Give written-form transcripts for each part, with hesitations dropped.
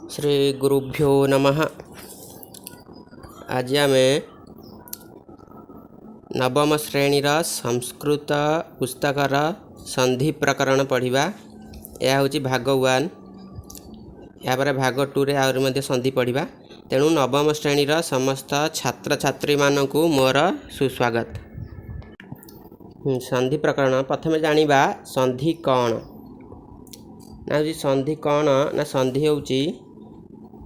श्री गुरुभ्यो नमः। आज आम नवम श्रेणीर संस्कृत पुस्तकर संधि प्रकरण पढ़ा। यह हूँ भाग 1। यापर भाग 2 रे आहरी मध्य संधि पढ़ा। तेणु नवम श्रेणीर समस्त छात्र छात्री मानकु मोर सुस्वागत। संधि प्रकरण प्रथम जानिबा संधि कौन ना। संधि कौन ना संधि होउची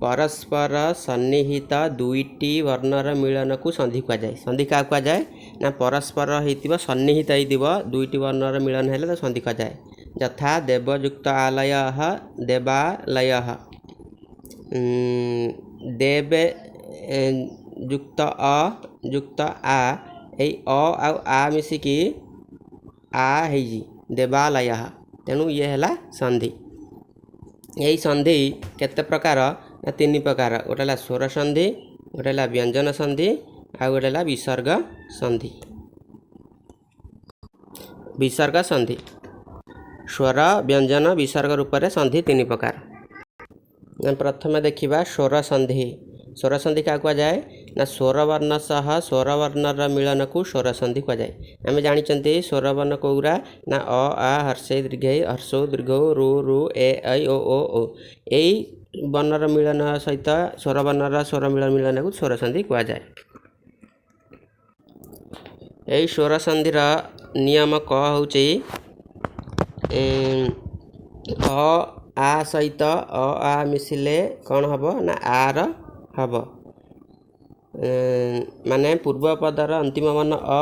परस्पर सन्निहित दुईटी वर्णर मिलन को संधि कह जाए। संधि क्या कह जाए ना परस्पर होइतिबो सन्निहित होइतिबो दुईटी वर्णर मिलन हेले तो संधि कह जाए। यथा देवयुक्त आलय देवालय, देव युक्त आ ए आ मिसिकी आ है देवालय। तेणु ये है संधि। यही संधि केते प्रकार ना 3 प्रकार। गोटे है स्वर संधि, गोटे है व्यंजन संधि, आ गोटे है विसर्ग संधि। विसर्ग संधि स्वर व्यंजन विसर्ग रूप से संधि 3 प्रकार। प्रथम देखिबा स्वर संधि। स्वर संधि क्या कह जाए ना स्वर वर्ण सह स्वर वर्णर मिलन को स्वर संधि कह जाए। आम जानी स्वर वर्ण कौरा ना अ आ हर्षे दीर्घ हर्षो दीर्घ रु ए ऐ ओ यही वर्णर मिलन सहित स्वर वर्णर स्वर मिलन को स्वर संधि कह जाए। यही स्वर संधिर नियम क होची आ सहित आ मिसिले कौन हम ना आर हम। माने पूर्व पदर अंतिम वर्ण अ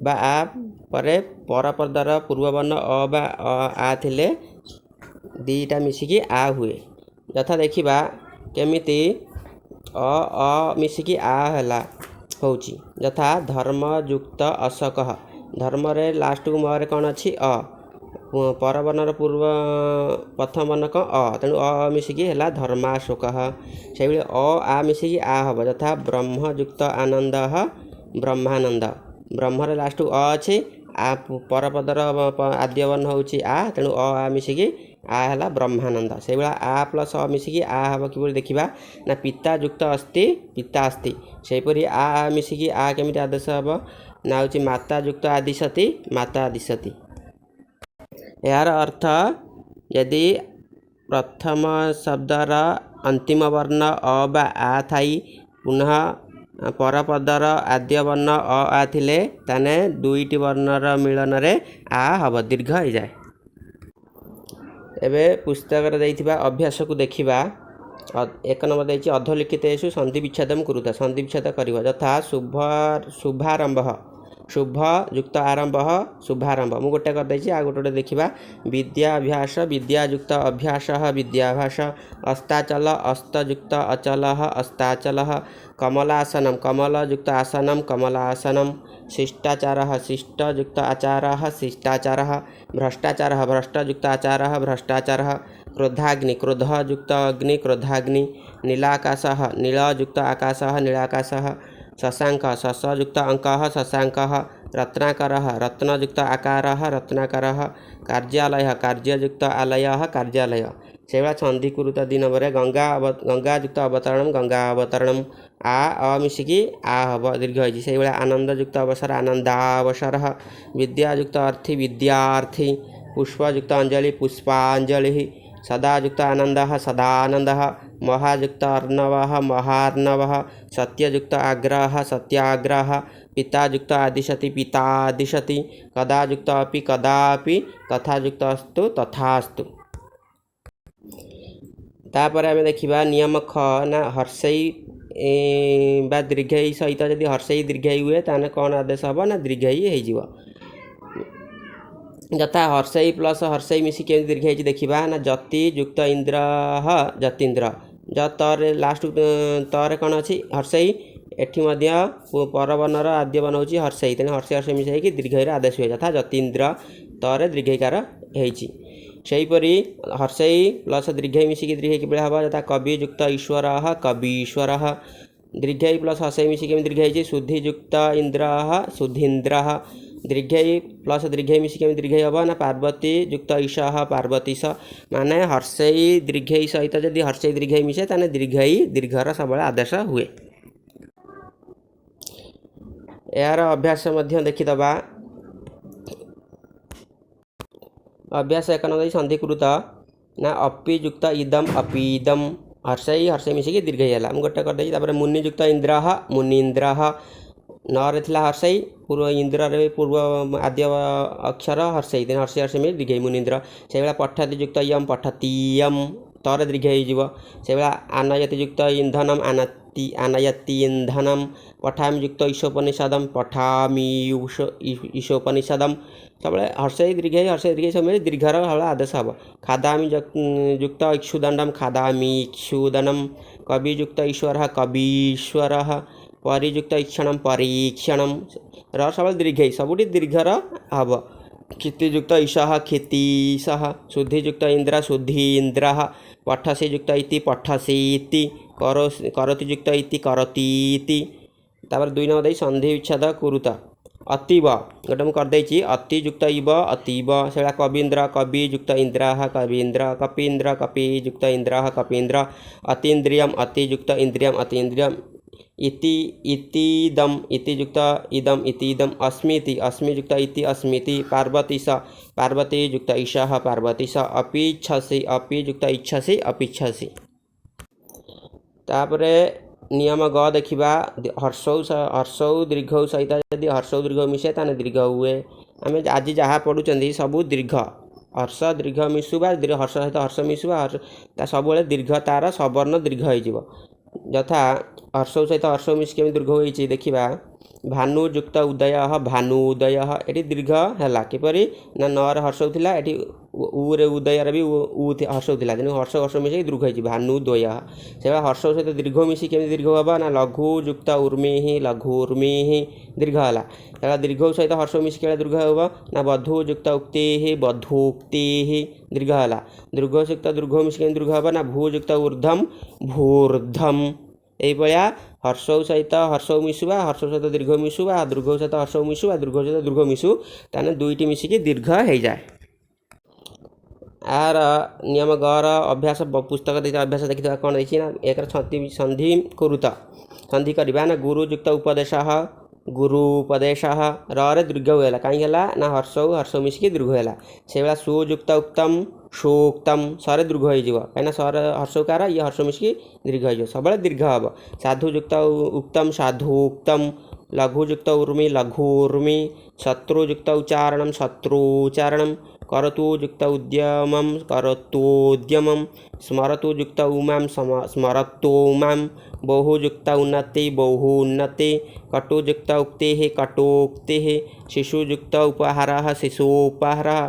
बा आ पर पदर पूर्व वर्ण अ बा आ थिले दीटा मिसिकी आ हुए। यथा देखिबा केमिति अ मिसिकी आ हला होची। यथा धर्म युक्त अशोक। धर्म रे लास्ट को मरे कौन अच्छी अ, पर वर्णर पूर्व प्रथम वर्ण कौन अ, तेणु अ मिसिकी है धर्माशोक। से अ आ मिसिकी आ हम। यथा ब्रह्म युक्त आनंद ब्रह्मानंद। ब्रह्म लास्ट को अ अच्छी आ पर पदर आद्य वर्ण होची आ, तेणु अ आ मिसिकी आ है ब्रह्मानंद। से आ प्लस अ मिसिकी आ हम कि देखा ना पिता युक्त अस्ति पिता अस्ति। सेपरी आ मिसिकी आ केमिति आदेश हम ना हूँ माता युक्त आदिशति माता आदिशति। यार अर्थ यदि प्रथम शब्दर अंतिम वर्ण अ बा आ थाई पुनः परपदर आद्य वर्ण अ आ थिले ताने दुईटी वर्णर मिलन रे आ हब दीर्घ हो जाए। एबे पुस्तक देइथिबा अभ्यास को देखिबा। 1 नंबर देछि अधोलिखितेषु संधि विच्छेदम कुरुता। संधि विच्छेद करिवो। यथा शुभारंभ शुभ युक्त आरंभ शुभारंभ। मु गोटे कर देछि आ गोटे देखिबा। विद्याभ्यास विद्या युक्त अभ्यास विद्याभ्यास। अस्ताचल अस्त युक्त अचल अस्ताचल। कमलासनम कमल युक्त आसनम कमलासनम। शिष्टाचार शिष्ट युक्त आचार शिष्टाचार। भ्रष्टाचार भ्रष्ट युक्त आचार भ्रष्टाचार। क्रोधाग्नि क्रोध युक्त अग्नि क्रोधाग्नि। नीलाकाश नील युक्त आकाश नीलाकाश। शशांक शश युक्त अंक शशांक। रत्नाकर रत्न युक्त आकार रत्नाकर। कार्यालय कार्य युक्त आलय कार्यालय। से संधि कुरुता 2 नंबर गंगा युक्त अवतरणम गंगा अवतरणम। आ मिसिकी आ हम दीर्घ होइछि। से आनंद युक्त अवसर आनंदावसर। विद्या युक्त अर्थी विद्यार्थी। पुष्प युक्त अंजलि पुष्पांजलि। सदा युक्त आनंद सदानंद। महायुक्त अर्णव महार्णव। सत्ययुक्त आग्रह सत्याग्रह। पिता युक्त आदिशति पितादिशति। कदा युक्त अपि कदापि। तथा युक्त अस्तु तथास्तु। तापर आम देखा नियम ख ना हर्षई बा दीर्घई सहित जदि हर्षई दीर्घई हुए ताने कौन आदेश हम ना दीर्घई हो। यथा हर्षई प्लस हर्षई मिसी के दीर्घ देखा ना जति युक्त इंद्र जतीन्द्र। जरे लास्ट तरे कौन अच्छी हर्षई। एठी परवर्णर आद्य वर्ण होची हर्षई। तेणु हर्षई हर्षई मिसाई दीर्घ आदेश हुए। यथा जतीन्द्र तरे दीर्घईकार होइछि। सेहीपरि हर्षई प्लस दीर्घई मिसिकी दीर्घ कि हम। यथा कवि युक्त ईश्वर कवीश्वर। दीर्घई प्लस हर्षई मिसिकी दीर्घ होइछि। सुधि युक्त इंद्र सुधीन्द्र। दीर्घई प्लस दीर्घई मिसिक दीर्घई हम ना पार्वती युक्त ईश पार्वतीश माने हर्षई दीर्घई सहित जदि हर्षई दीर्घई मिसे ताने दीर्घई दीर्घर सब आदेश हुए। यार अभ्यास देखीदबा अभ्यास 1 नंबर संधिकृत ना अपि युक्त इदम अपीदम हर्षई हर्षई मिसिक दीर्घई है गोटे करदे मुनि युक्त इंद्र मुनीन्द्र न थिला हर्षई पूर्व इंद्र रे पूर्व आद्य अक्षर हर्षई दिन हर्षई हर्षई में दीर्घई मुनीन्द्र से भाया पठति युक्त यम पठतीयम तर दीर्घई जीव से भाया आनयति युक्त इंधनम आनति आनयति इंधनम पठामि युक्त ईशोपनिषदम पठामि ईशोपनिषदम सब हर्षई दीर्घई हर्षई दीर्घई समय दीर्घर आदेश हम। खादामि युक्त इक्षुदंडम खादामि इक्षुदनम कवि युक्त ईश्वर कवीश्वर परियुक्त ईक्षण परीक्षण सब दीर्घई सबुठी दीर्घर हम। क्षितियुक्त ईशः क्षितीशः शुद्धियुक्त इंद्र शुद्धीन्द्र पठसी युक्त इति पठसीति करोति युक्त इति करोतीति। तापर 2 नंबर संधि विच्छेद कुरुत अतीव गोटे मुझे करदे अति युक्त इव अतीव से कवीन्द्र कवि युक्त इंद्र कवीन्द्र कपीन्द्र कपि युक्त इंद्र कपीन्द्र अतीन्द्रियम अति युक्त इंद्रियम अतीन्द्रियम इति इतीदम इति युक्त इदम इतीदम अस्मीति अस्मि युक्त इति अस्मीति पार्वतीश पार्वती युक्त ईशः पार्वतीश अपिच्छसि अपि युक्त इच्छसि अपिच्छसि। तापरे नियम ग देखा हर्षौ दीर्घ सहित यदि हर्षौ दीर्घ मिसे ताने दीर्घ हुए। आम आज जहाँ पढ़ुं सबू दीर्घ हर्ष दीर्घ मिशुवा हर्ष सहित हर्ष मिशुवा सब दीर्घ तार सवर्ण दीर्घ हो यथा हर्ष सहित हर्ष मिस केमी दीर्घ होती देखा भानु युक्त उदय भानु उदय ये दीर्घ है किपरि ना नर हर्ष होता ये ऊरे उदय भी ऊ हर्ष होता तेणु हर्ष हर्ष मिसे दीर्घ हो भानुदय से हर्ष सहित दीर्घ मिसी केमी दीर्घ हम ना लघु युक्त उर्मी लघुर्मी दीर्घ है दीर्घ सहित हर्ष मिसी के दीर्घ हम ना बधु युक्त उक्ति बधुक्ति दीर्घ है दीर्घ सहित दीर्घ मिसी केमी दीर्घ हम ना भू युक्त ऊर्धम भूर्धम यही हर्ष सहित हर्ष मिशुवा हर्ष सहित दीर्घ मिशुवा दीर्घ सहित हर्ष मिशुवा दीर्घ सहित दीर्घ मिशु ताने दुईटी मिसिकी दीर्घ हो जाए। यार नियम गर अभ्यास पुस्तक देखिए अभ्यास देखिए कौन देखिए ना एक संधि कुरुत संधि करवा ना गुरु युक्त उपदेश गुरु उपदेश रे दीर्घ हुएला कहीं ना हर्षौ हर्ष मिसिकी दीर्घ है से भाया सुयुक्त उक्तम सुक्तम सरे दीर्घ हो कहीं सर हर्षकार ये हर्ष मिसिकी दीर्घ हो सब दीर्घ हम। साधुयुक्त उक्तम साधुक्तम लघुयुक्त उर्मी लघुर्मी शत्रुयुक्त उच्चारण शत्रुच्चारण करतु युक्त उद्यमं करतोद्यमं स्मरतु युक्त उमां स्मरतोमां बहुयुक्त उन्नति बहुन्नति कटुयुक्त उक्तिः कटोक्तिः शिशुयुक्त उपहारः शिशुपहारः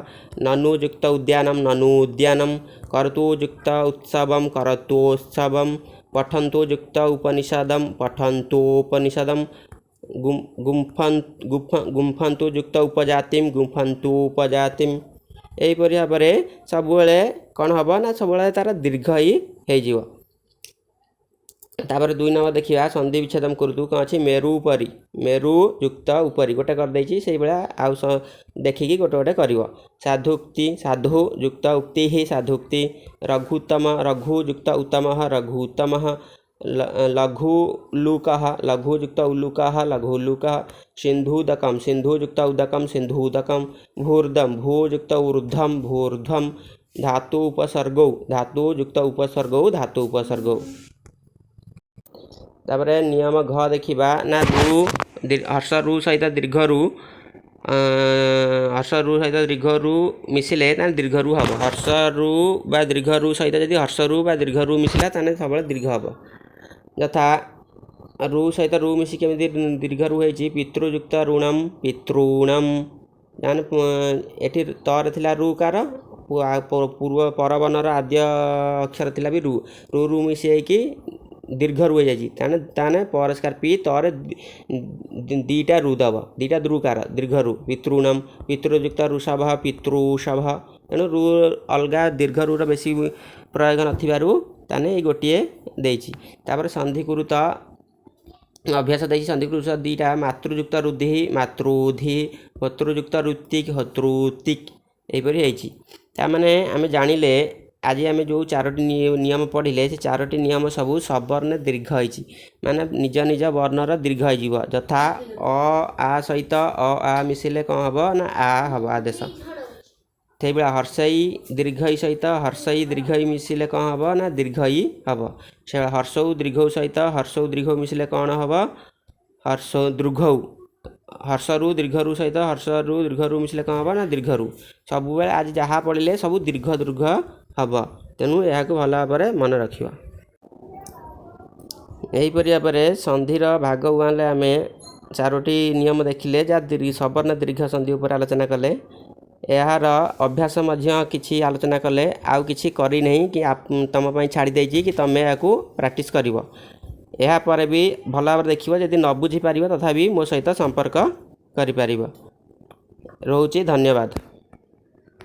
ननुयुक्त उद्यानं ननुद्यानं कर्तुयुक्त उत्सवं करतोत्सवं पठन्तु युक्त उपनिषदं पठन्तोपनिषदं गुंफन्तु युक्त उपजातिम गुंफन्तु उपजातिम। यहीपरि भाव में सबुले कौन हम ना सब तार दीर्घ ही हो। तापर 2 नंबर देखा संधि विच्छेदम करूँ कौन अच्छी मेरु उपरी मेरु युक्त उपरी गोटे करदे से भाया आउ देखिकी गोटे गोटे कर साधुक्ति साधु युक्त उक्ति ही साधुक्ति रघुतम रघु युक्त उत्तम रघुतम लघु लुकः लघु युक्त उल्लुकः लघुल्लुकः सिंधुदकम सिंधु युक्त उदकम सिंधुदकम भूर्धम भू युक्त ऊर्ध्वम भूर्ध्वम धातु उपसर्गौ धातु युक्त उपसर्गौ धातु उपसर्गौ। तापर नियम घ देखा ना रु हर्ष रु सहित दीर्घ रु हर्ष रु सहित दीर्घ रु मिसिले दीर्घ रु हम। हर्ष रु बा दीर्घ रु सहित जब हर्ष रु बा दीर्घ रु मिसिला सब दीर्घ हम। यथा रु सहित रु मिसी केमी दीर्घ रु होती पितृयुक्त ऋणम पितृणम जाने ये तर थिला रु कार पूर्व परवनर आद्य अक्षर थिला भी रु रु रु मिसी दीर्घ रु हो जाए ताने परस्कार पी तर दीटा रु दब दीटा द्रुकार दीर्घ रु पितृणम पितृयुक्त ऋषभ पितृषभ तेणु रु अलग दीर्घ रुर बेसी प्रयोग नथिबारु ताने ये गोटे देछि। तापर संधि कुरुत अभ्यास देखिए सन्धिपुरुष दुईटा मातृयुक्त रुद्धि मातृधि होतृयुक्त ऋत्विक होतृतिक यहीपरी होने आम जानिले आज आम जो 4टी नियम पढ़िले से 4टी नियम सबू सवर्ण दीर्घ होती माने निज निज वर्णर दीर्घ हो यथा अ आ सहित अ आ मिसिले कौन हम ना आ हम आदेश से भाई हर्षई दीर्घई सहित हर्षई दीर्घई मिसिले कौन हम ना दीर्घई हम से हर्षौ दीर्घौ सहित हर्षौ दीर्घौ मिसिले कौन हम हर्ष दीर्घौ हर्षरु दीर्घरु सहित हर्षरु दीर्घरु मिसिले कौन हम ना दीर्घरु सब बेले आज जहाँ पढ़िले सब दीर्घ दीर्घ हम तेणु यह भल भाव मन रखा यहीपरि भाव में संधिर भाग उआले आम 4टी नियम देखिले जहाँ सवर्ण दीर्घ संधि उपर आलोचना कले यार अभ्यास किछि आलोचना कले आउ किछि करी नहीं कि तुम छाड़ी देछि कि तुम या प्रैक्टिस कर यापर भी भल भाव देखिए जदि न बुझीपार तथापि मो सहित संपर्क करि पारिबो। रोचे धन्यवाद।